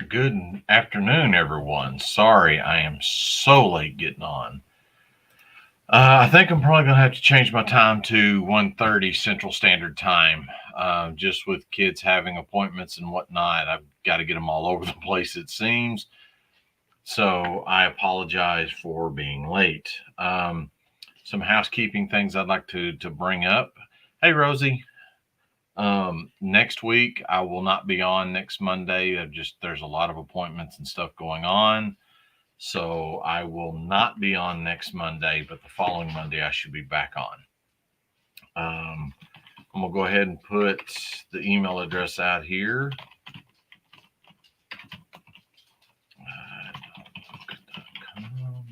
Good afternoon, everyone. Sorry, I am so late getting on. I think I'm probably going to have to change my time to 1:30 Central Standard Time. Just with kids having appointments and whatnot, I've got to get them all over the place, it seems. So I apologize for being late. Some housekeeping things I'd like to bring up. Hey, Rosie. Next week I will not be on next Monday. There's a lot of appointments and stuff going on. So I will not be on next Monday, but the following Monday I should be back on. I'm gonna go ahead and put the email address out here.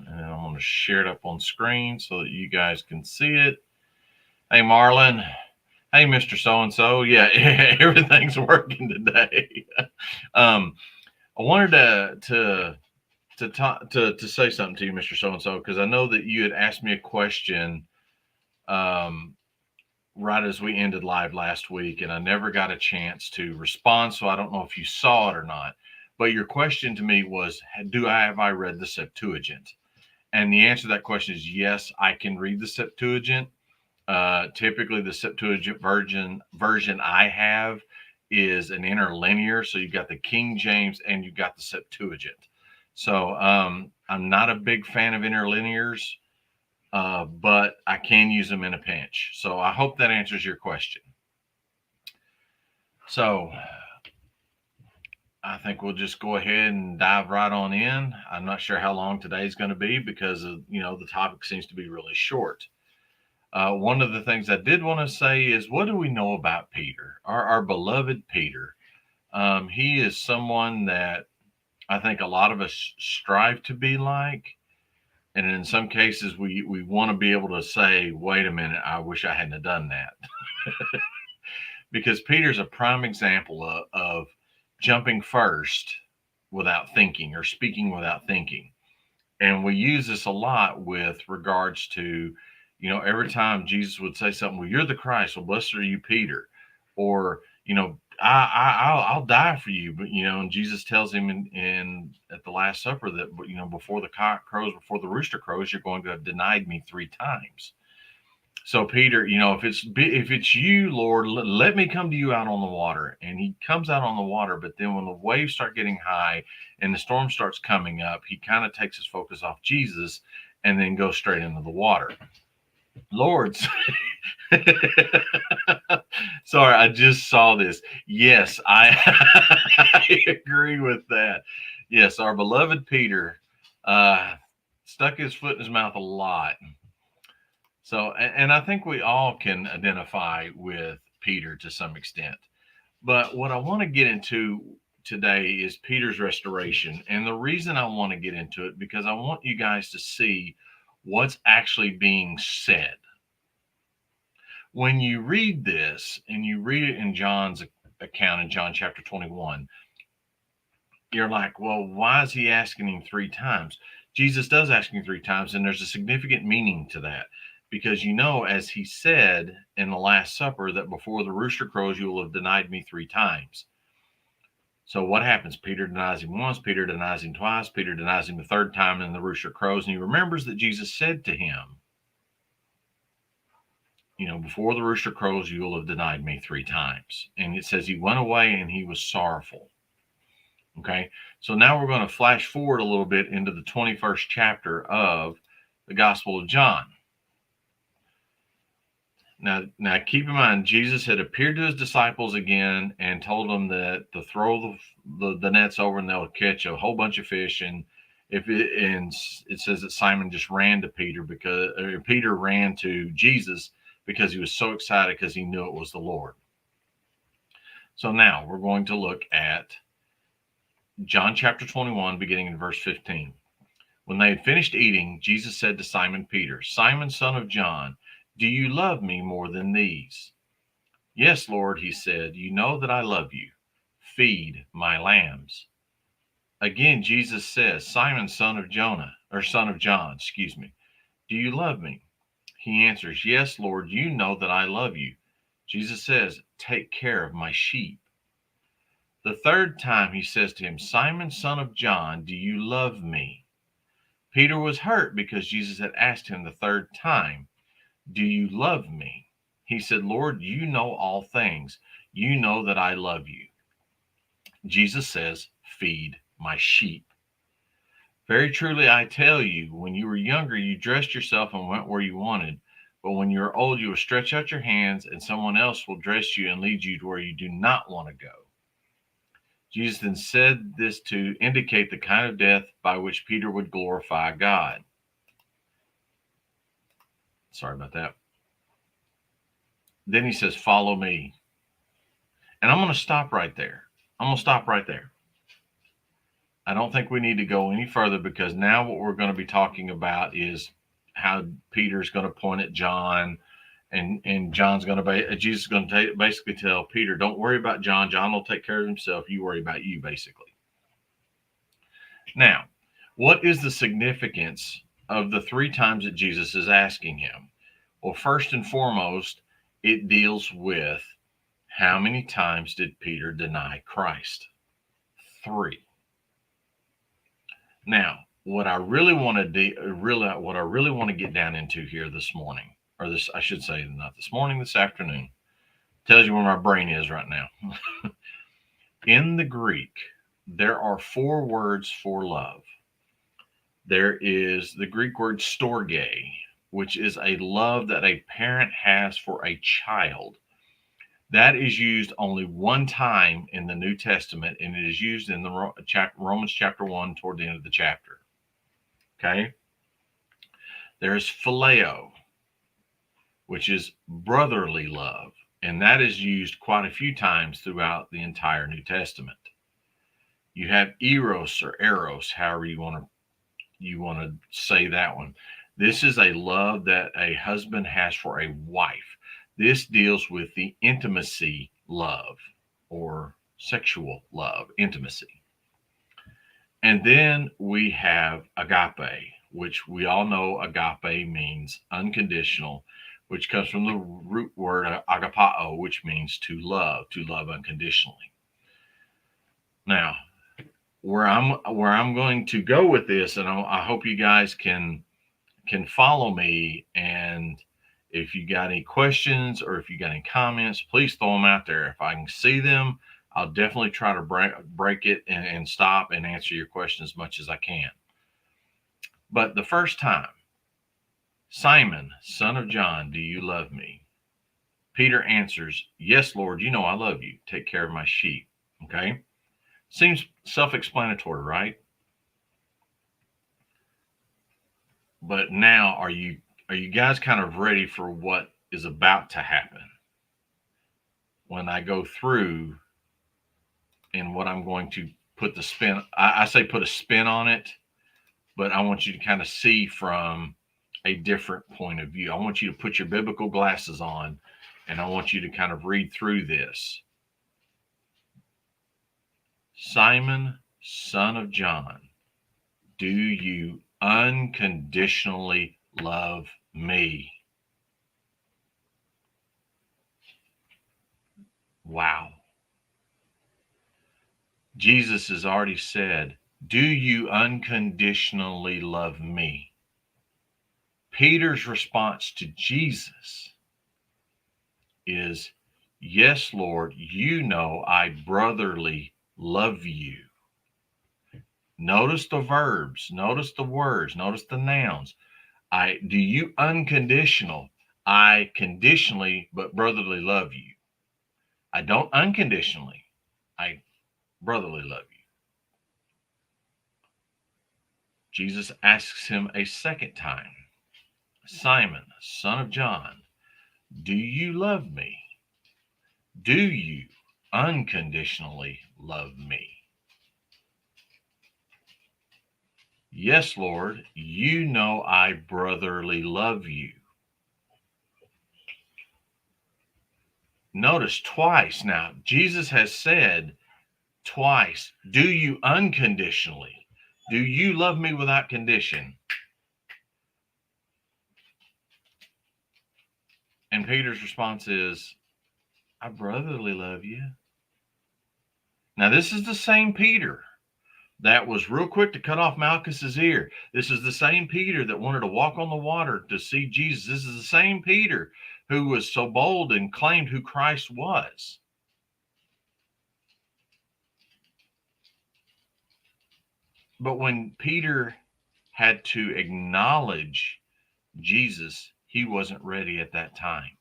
And I'm gonna share it up on screen so that you guys can see it. Hey, Marlon. Hey, Mr. So-and-so. Yeah, everything's working today. I wanted to say something to you, Mr. So-and-so, because I know that you had asked me a question right as we ended live last week, and I never got a chance to respond, so I don't know if you saw it or not. But your question to me was, have I read the Septuagint? And the answer to that question is yes, I can read the Septuagint. Typically, the Septuagint version I have is an interlinear, so you've got the King James and you've got the Septuagint. So I'm not a big fan of interlinears, but I can use them in a pinch. So I hope that answers your question. So I think we'll just go ahead and dive right on in. I'm not sure how long today's going to be because the topic seems to be really short. One of the things I did want to say is, what do we know about Peter, our beloved Peter? He is someone that I think a lot of us strive to be like. And in some cases, we want to be able to say, wait a minute, I wish I hadn't done that. Because Peter's a prime example of jumping first without thinking or speaking without thinking. And we use this a lot with regards to, every time Jesus would say something, well, you're the Christ. Well, blessed are you, Peter. Or, I'll die for you. But, and Jesus tells him in at the Last Supper that, before the cock crows, before the rooster crows, you're going to have denied me 3 times. So Peter, if it's you, Lord, let me come to you out on the water. And he comes out on the water, but then when the waves start getting high and the storm starts coming up, he kind of takes his focus off Jesus and then goes straight into the water. Lord, sorry, I just saw this. Yes, I agree with that. Yes, our beloved Peter stuck his foot in his mouth a lot. So, and I think we all can identify with Peter to some extent. But what I want to get into today is Peter's restoration. And the reason I want to get into it, because I want you guys to see what's actually being said. When you read this and you read it in John's account in John chapter 21, you're like, well, why is he asking him 3 times? Jesus does ask him 3 times, and there's a significant meaning to that. Because as he said in the Last Supper, that before the rooster crows, you will have denied me 3 times. So what happens? Peter denies him once, Peter denies him twice, Peter denies him the 3rd time, and the rooster crows. And he remembers that Jesus said to him, before the rooster crows, you will have denied me 3 times. And it says he went away and he was sorrowful. Okay, so now we're going to flash forward a little bit into the 21st chapter of the Gospel of John. Now, keep in mind, Jesus had appeared to his disciples again and told them that to throw the nets over and they'll catch a whole bunch of fish. And it says that Simon just ran to Peter Peter ran to Jesus because he was so excited because he knew it was the Lord. So now we're going to look at John chapter 21, beginning in verse 15. When they had finished eating, Jesus said to Simon Peter, Simon, son of John, do you love me more than these? Yes, Lord, he said, you know that I love you. Feed my lambs. Again, Jesus says, Simon, son of John, do you love me? He answers, yes, Lord, you know that I love you. Jesus says, take care of my sheep. The third time he says to him, Simon, son of John, do you love me? Peter was hurt because Jesus had asked him the third time, do you love me? He said, Lord, you know all things. You know that I love you. Jesus says, feed my sheep. Very truly, I tell you, when you were younger, you dressed yourself and went where you wanted. But when you are old, you will stretch out your hands, and someone else will dress you and lead you to where you do not want to go. Jesus then said this to indicate the kind of death by which Peter would glorify God. Sorry about that. Then he says, follow me. And I'm going to stop right there. I don't think we need to go any further, because now what we're going to be talking about is how Peter's going to point at John, and John's going to Jesus is going to basically tell Peter, don't worry about John. John will take care of himself. You worry about you, basically. Now, what is the significance of the three times that Jesus is asking him? Well, first and foremost, it deals with how many times did Peter deny Christ? 3. Now, what I really want to get down into here this morning, or this, I should say, not this morning, this afternoon, tells you where my brain is right now. In the Greek, there are 4 words for love. There is the Greek word storge, which is a love that a parent has for a child. That is used only one time in the New Testament, and it is used in the Romans chapter 1 toward the end of the chapter. Okay? There's phileo, which is brotherly love, and that is used quite a few times throughout the entire New Testament. You have eros or eros, however you want to say that one. This is a love that a husband has for a wife. This deals with the intimacy love, or sexual love, intimacy. And then we have agape, which we all know agape means unconditional, which comes from the root word agapao, which means to love unconditionally. Now, where I'm going to go with this, and I hope you guys can follow me, and if you got any questions or if you got any comments, please throw them out there. If I can see them, I'll definitely try to break it and stop and answer your question as much as I can. But the first time, Simon, son of John, do you love me? Peter answers, yes, Lord, you know I love you. Take care of my sheep. Okay? Seems self-explanatory, right? But now, are you guys kind of ready for what is about to happen when I go through and what I'm going to put the spin? I say put a spin on it, but I want you to kind of see from a different point of view. I want you to put your biblical glasses on, and I want you to kind of read through this. Simon, son of John, do you unconditionally love me? Wow. Jesus has already said, do you unconditionally love me? Peter's response to Jesus is, yes, Lord, you know I brotherly love you. Notice the verbs, notice the words, notice the nouns. Do you unconditional? I conditionally but brotherly love you. I don't unconditionally. I brotherly love you. Jesus asks him a second time, Simon, son of John, do you love me? Do you unconditionally love me? Yes, Lord, you know I brotherly love you. Notice twice now, Jesus has said twice, do you unconditionally? Do you love me without condition? And Peter's response is, I brotherly love you. Now, this is the same Peter that was real quick to cut off Malchus's ear. This is the same Peter that wanted to walk on the water to see Jesus. This is the same Peter who was so bold and claimed who Christ was. But when Peter had to acknowledge Jesus, he wasn't ready at that time.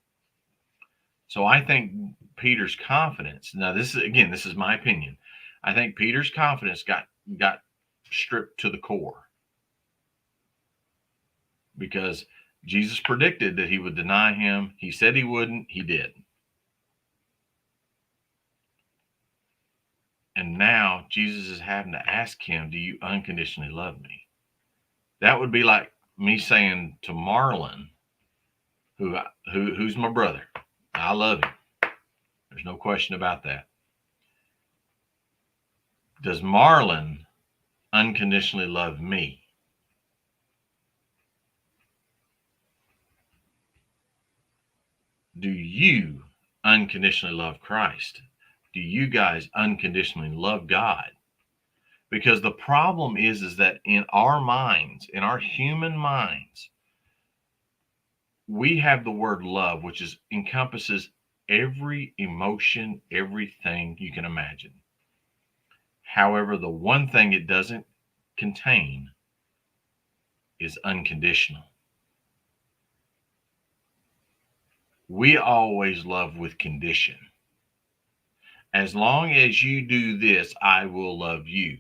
So I think Peter's confidence, now this is my opinion. I think Peter's confidence got stripped to the core because Jesus predicted that he would deny him. He said he wouldn't, he did. And now Jesus is having to ask him, do you unconditionally love me? That would be like me saying to Marlon, who's my brother, I love him. There's no question about that. Does Marlon unconditionally love me? Do you unconditionally love Christ? Do you guys unconditionally love God? Because the problem is that in our minds, in our human minds, we have the word love, which encompasses every emotion, everything you can imagine. However, the one thing it doesn't contain is unconditional. We always love with condition. As long as you do this, I will love you.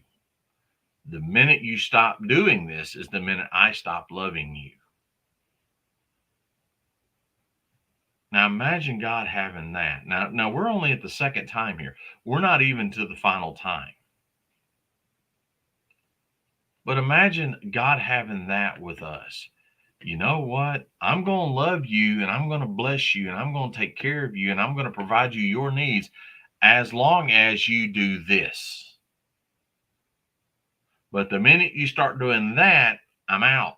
The minute you stop doing this is the minute I stop loving you. Now imagine God having that. Now we're only at the second time here. We're not even to the final time. But imagine God having that with us. You know what? I'm going to love you and I'm going to bless you and I'm going to take care of you and I'm going to provide you your needs as long as you do this. But the minute you start doing that, I'm out.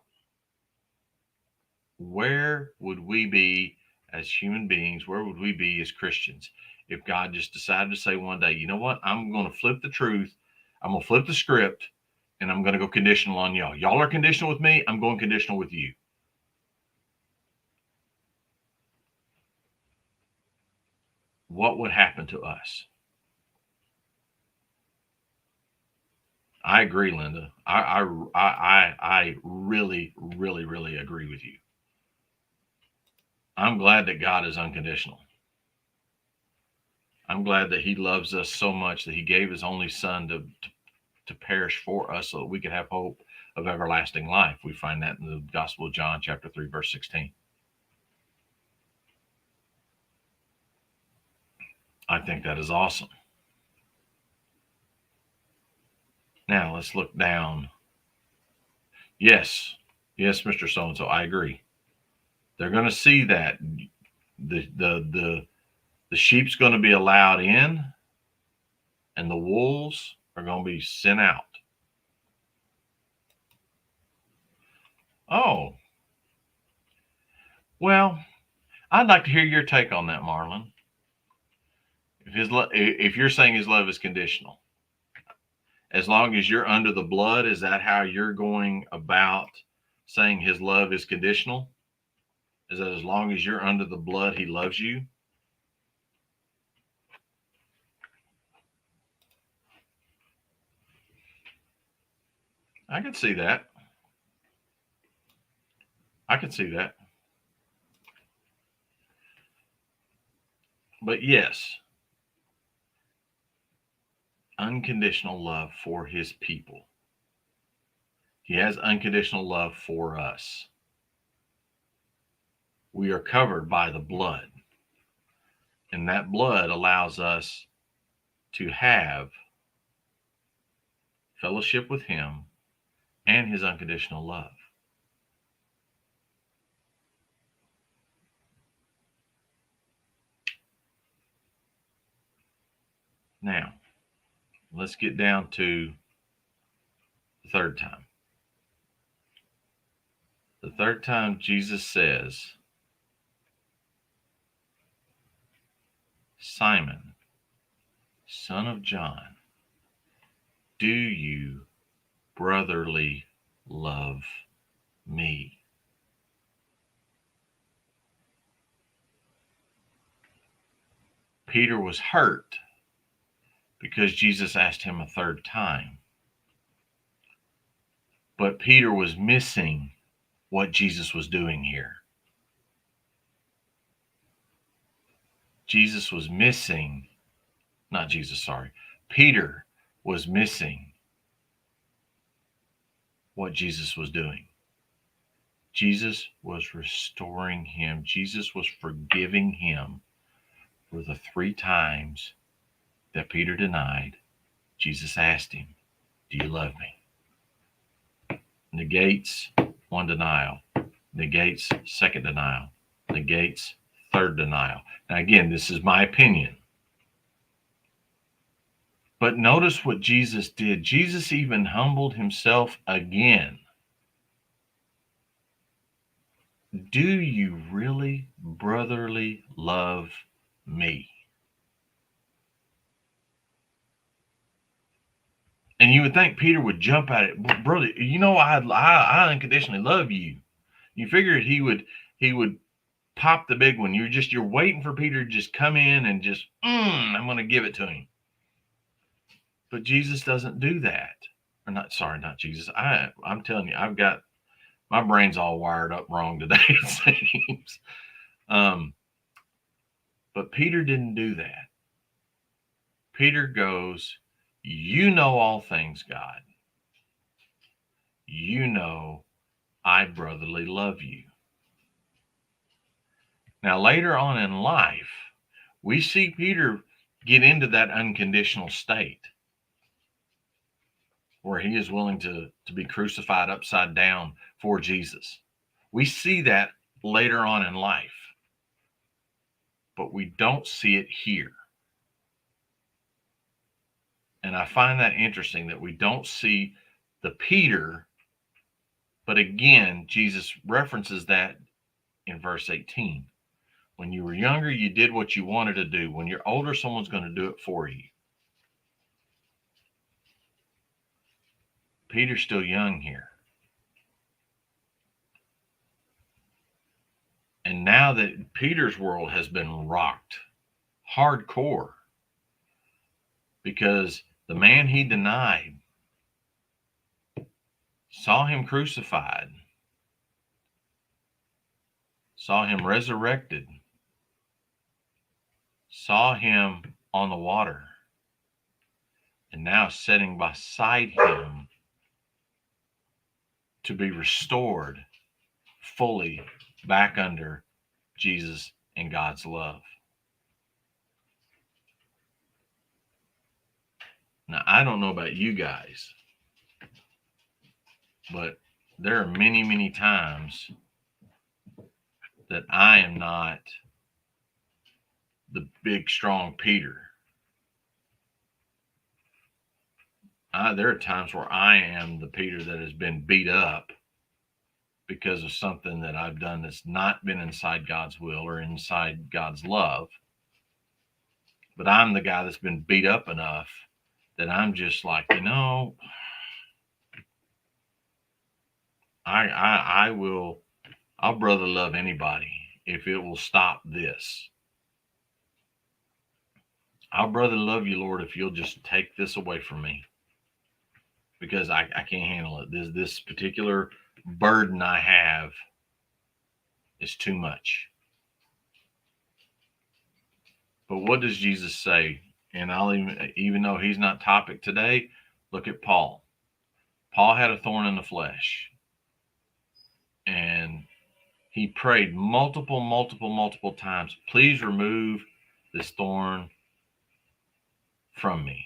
Where would we be as human beings? Where would we be as Christians if God just decided to say one day, you know what? I'm going to flip the truth. I'm going to flip the script and I'm going to go conditional on y'all. Y'all are conditional with me. I'm going conditional with you. What would happen to us? I agree, Linda. I really, really, really agree with you. I'm glad that God is unconditional. I'm glad that he loves us so much that he gave his only son to perish for us so that we could have hope of everlasting life. We find that in the Gospel of John, chapter 3, verse 16. I think that is awesome. Now let's look down. Yes, Mr. So-and-so, I agree. They're going to see that the sheep's going to be allowed in and the wolves are going to be sent out. Oh, well, I'd like to hear your take on that, Marlon. If you're saying his love is conditional, as long as you're under the blood, is that how you're going about saying his love is conditional? Is that as long as you're under the blood, he loves you? I can see that. I can see that. But yes, unconditional love for his people. He has unconditional love for us. We are covered by the blood. And that blood allows us to have fellowship with him and his unconditional love. Now, let's get down to the third time. The third time Jesus says, Simon, son of John, Do you brotherly love me? Peter was hurt because Jesus asked him a third time. But Peter was missing what Jesus was doing here. Jesus was missing, not Jesus, sorry. Peter was missing what Jesus was doing. Jesus was restoring him. Jesus was forgiving him for the 3 times that Peter denied. Jesus asked him, do you love me? Negates 1 denial, negates 2nd denial, negates 3rd denial. Now, again, this is my opinion. But notice what Jesus did. Jesus even humbled himself again. Do you really brotherly love me? And you would think Peter would jump at it, brother. You know, I unconditionally love you. You figured he would pop the big one. You're waiting for Peter to just come in and just I'm going to give it to him. But Jesus doesn't do that. Or not Jesus. I'm telling you, I've got my brain's all wired up wrong today, it seems. But Peter didn't do that. Peter goes, you know all things, God. You know I brotherly love you. Now, later on in life, we see Peter get into that unconditional state where he is willing to be crucified upside down for Jesus. We see that later on in life, but we don't see it here. And I find that interesting that we don't see the Peter, but again, Jesus references that in verse 18. When you were younger, you did what you wanted to do. When you're older, someone's going to do it for you. Peter's still young here. And now that Peter's world has been rocked hardcore because the man he denied saw him crucified, saw him resurrected, saw him on the water, and now sitting beside him to be restored fully back under Jesus and God's love. Now, I don't know about you guys, but there are many, many times that I am not the big, strong Peter. There are times where I am the Peter that has been beat up because of something that I've done that's not been inside God's will or inside God's love. But I'm the guy that's been beat up enough that I'm just like, I'll brother love anybody if it will stop this. I'll brother love you, Lord, if you'll just take this away from me. Because I can't handle it. This particular burden I have is too much. But what does Jesus say? And I'll even though he's not topic today, look at Paul. Paul had a thorn in the flesh. And he prayed multiple times, please remove this thorn from me.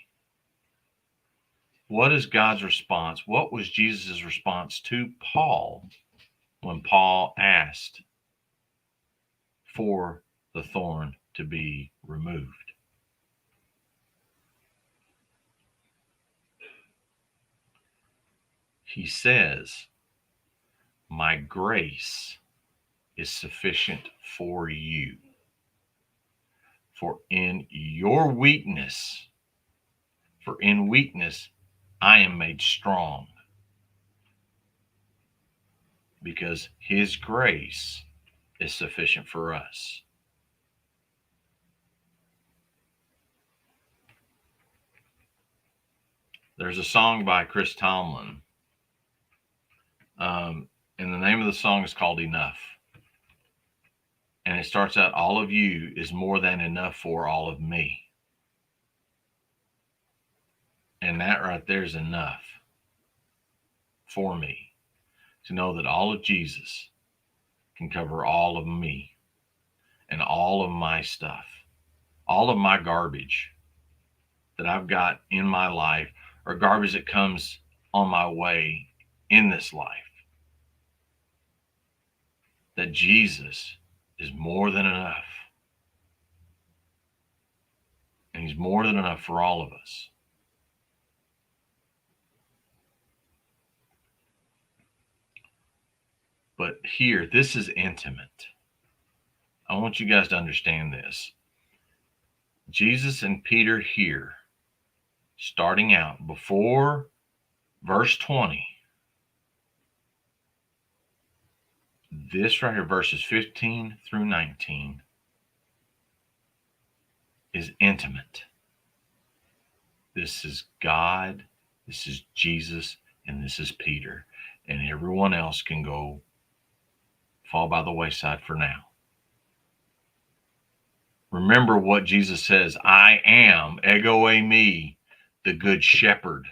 What is God's response? What was Jesus' response to Paul when Paul asked for the thorn to be removed? He says, my grace is sufficient for you. For in weakness, I am made strong because his grace is sufficient for us. There's a song by Chris Tomlin, and the name of the song is called Enough. And it starts out, all of you is more than enough for all of me. And that right there is enough for me to know that all of Jesus can cover all of me and all of my stuff, all of my garbage that I've got in my life, or garbage that comes on my way in this life. That Jesus is more than enough. And he's more than enough for all of us. But here, this is intimate. I want you guys to understand this. Jesus and Peter here, starting out before verse 20, this right here, verses 15 through 19, is intimate. This is God, this is Jesus, and this is Peter. And everyone else can go fall by the wayside for now. Remember what Jesus says, I am, ego eimi, the good shepherd.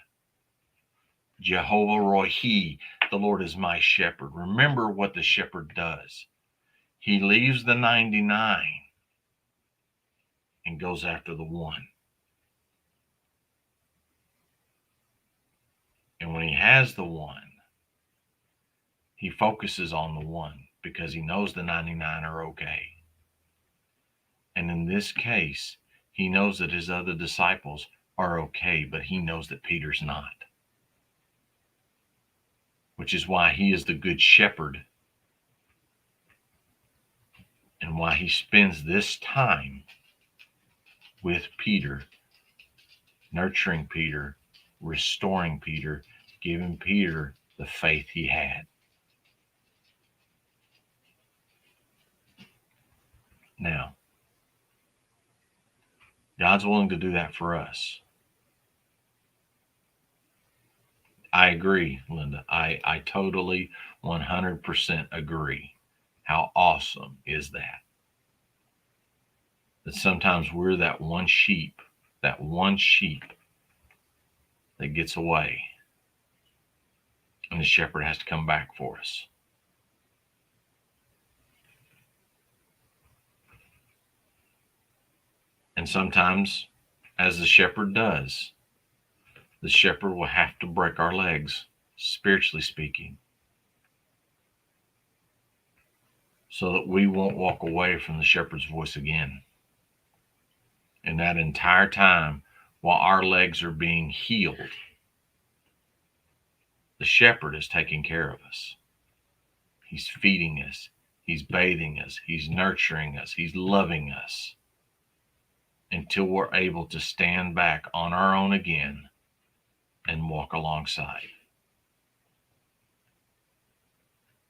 Jehovah Rohi, the Lord is my shepherd. Remember what the shepherd does. He leaves the 99 and goes after the one. And when he has the one, he focuses on the one because he knows the 99 are okay. And in this case, he knows that his other disciples are okay, but he knows that Peter's not. Which is why he is the good shepherd and why he spends this time with Peter, nurturing Peter, restoring Peter, giving Peter the faith he had. Now, God's willing to do that for us. I agree, Linda. I totally 100% agree. How awesome is that? That sometimes we're that one sheep that gets away. And the shepherd has to come back for us. And sometimes, as the shepherd does, the shepherd will have to break our legs, spiritually speaking, so that we won't walk away from the shepherd's voice again. And that entire time, while our legs are being healed, the shepherd is taking care of us. He's feeding us. He's bathing us. He's nurturing us. He's loving us until we're able to stand back on our own again and walk alongside.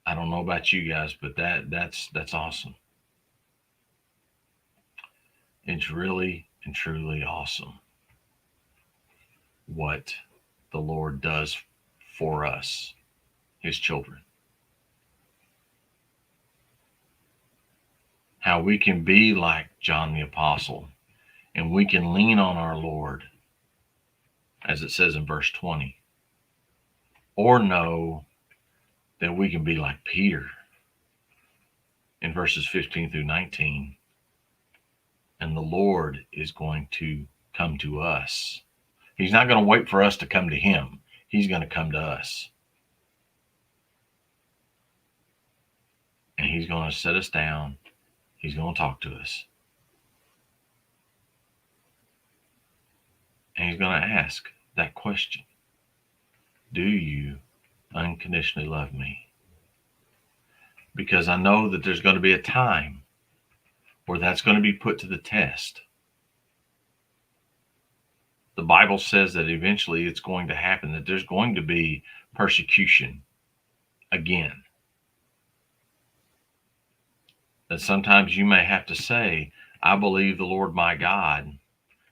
I don't know about you guys, but that's awesome. It's really and truly awesome what the Lord does for us, his children. How we can be like John the Apostle, and we can lean on our Lord, as it says in verse 20, or know that we can be like Peter in verses 15 through 19, and the Lord is going to come to us. He's not going to wait for us to come to him. He's going to come to us. And he's going to sit us down. He's going to talk to us. And he's going to ask that question. Do you unconditionally love me? Because I know that there's going to be a time where that's going to be put to the test. The Bible says that eventually it's going to happen, that there's going to be persecution again. That sometimes you may have to say, I believe the Lord my God,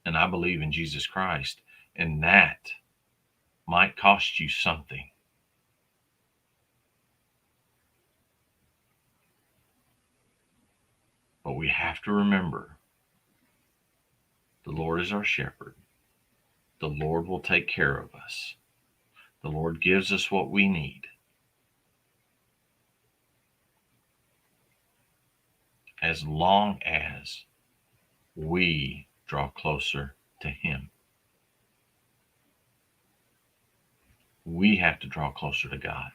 and I believe in Jesus Christ. And that might cost you something. But we have to remember, the Lord is our shepherd. The Lord will take care of us. The Lord gives us what we need. As long as we draw closer to Him. We have to draw closer to God.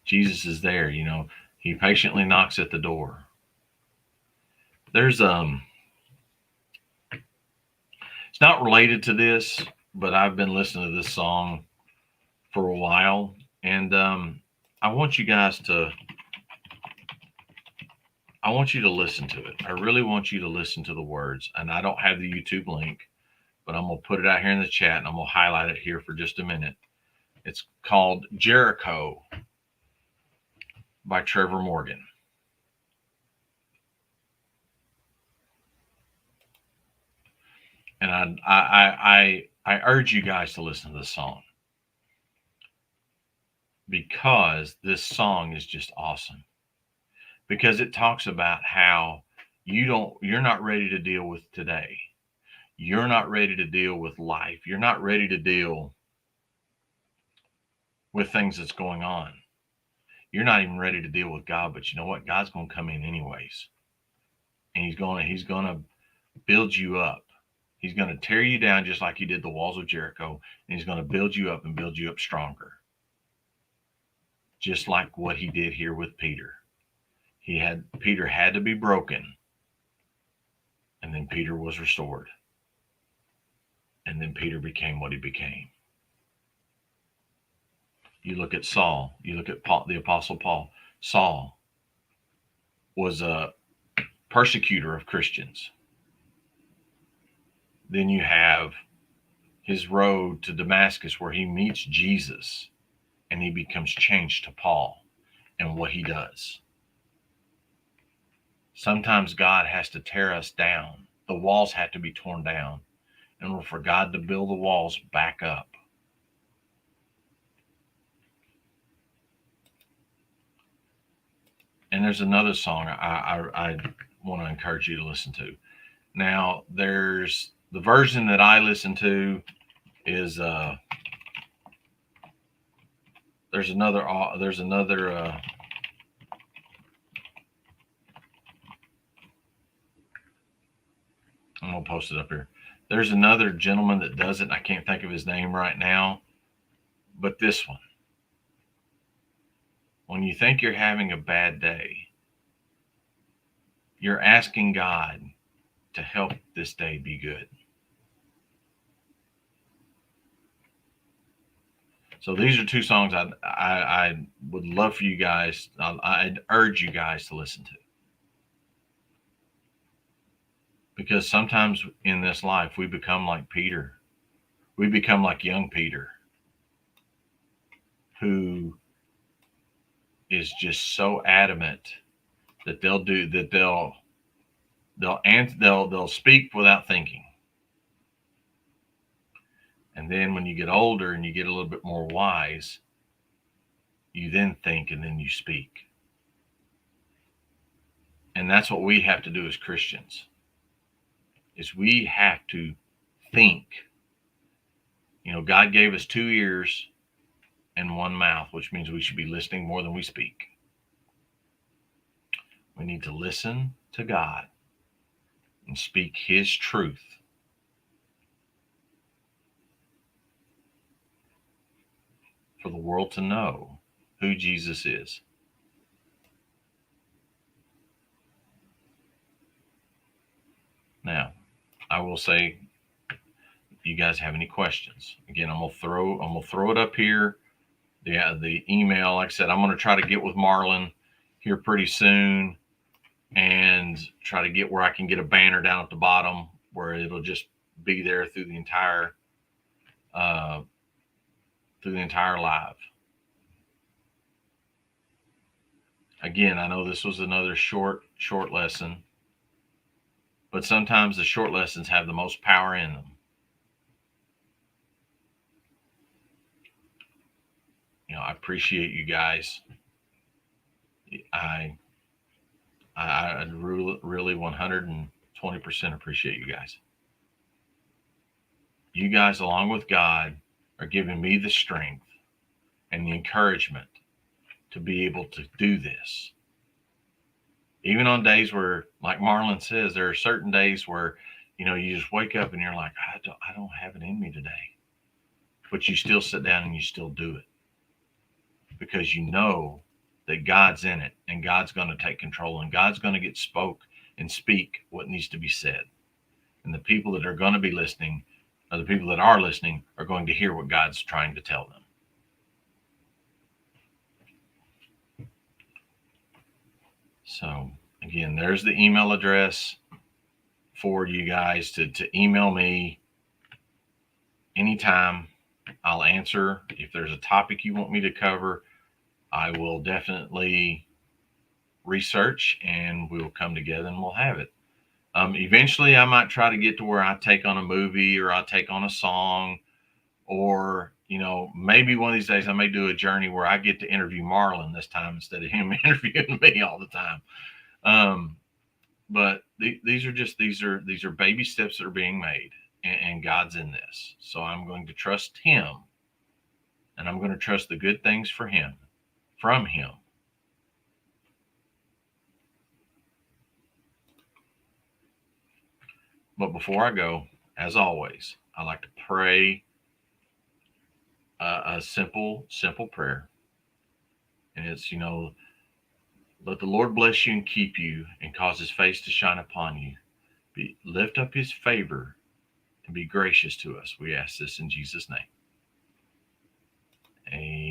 Jesus is there, He patiently knocks at the door. There's it's not related to this, but I've been listening to this song for a while, and I want you to listen to it. I really want you to listen to the words, and I don't have the YouTube link, but I'm going to put it out here in the chat, and I'm going to highlight it here for just a minute. It's called Jericho by Trevor Morgan. And I urge you guys to listen to this song, because this song is just awesome. Because it talks about how you're not ready to deal with today. You're not ready to deal with life. You're not ready to deal with things that's going on. You're not even ready to deal with God, but you know what? God's going to come in anyways. And he's going to build you up. He's going to tear you down just like he did the walls of Jericho, and he's going to build you up and build you up stronger. Just like what he did here with Peter. Peter had to be broken, and then Peter was restored. And then Peter became what he became. You look at Saul, you look at Paul, the Apostle Paul. Saul was a persecutor of Christians. Then you have his road to Damascus, where he meets Jesus and he becomes changed to Paul and what he does. Sometimes God has to tear us down. The walls have to be torn down in order for God to build the walls back up. And there's another song I want to encourage you to listen to. Now, there's the version that I listen to is there's another I'm gonna post it up here. There's another gentleman that does it, and I can't think of his name right now, but this one. When you think you're having a bad day, you're asking God to help this day be good. So these are two songs I would love for you guys, I'd urge you guys to listen to. Because sometimes in this life, we become like Peter. We become like young Peter, who is just so adamant that they'll speak without thinking. And then when you get older and you get a little bit more wise, you then think and then you speak. And that's what we have to do as Christians, is we have to think. God gave us 2 ears and 1 mouth, which means we should be listening more than we speak. We need to listen to God and speak his truth. For the world to know who Jesus is. Now, I will say, if you guys have any questions, again, I'm gonna throw it up here. The email, like I said, I'm gonna try to get with Marlon here pretty soon and try to get where I can get a banner down at the bottom where it'll just be there through the entire live. Again, I know this was another short lesson, but sometimes the short lessons have the most power in them. You know, I appreciate you guys. I really 120% appreciate you guys. You guys, along with God, are giving me the strength and the encouragement to be able to do this. Even on days where, like Marlon says, there are certain days where, you know, you just wake up and you're like, I don't have it in me today. But you still sit down and you still do it because you know that God's in it and God's going to take control and God's going to get spoke and speak what needs to be said. And the people that are going to be listening, or the people that are listening, are going to hear what God's trying to tell them. So again, there's the email address for you guys to email me anytime. I'll answer. If there's a topic you want me to cover, I will definitely research and we'll come together and we'll have it. Eventually, I might try to get to where I take on a movie or I take on a song, or, you know, maybe one of these days I may do a journey where I get to interview Marlon this time instead of him interviewing me all the time. But these are baby steps that are being made, and God's in this. So I'm going to trust him, and I'm going to trust the good things from him. But before I go, as always, I like to pray a simple prayer. And it's, you know, let the Lord bless you and keep you and cause his face to shine upon you. Lift up his favor and be gracious to us. We ask this in Jesus' name. Amen.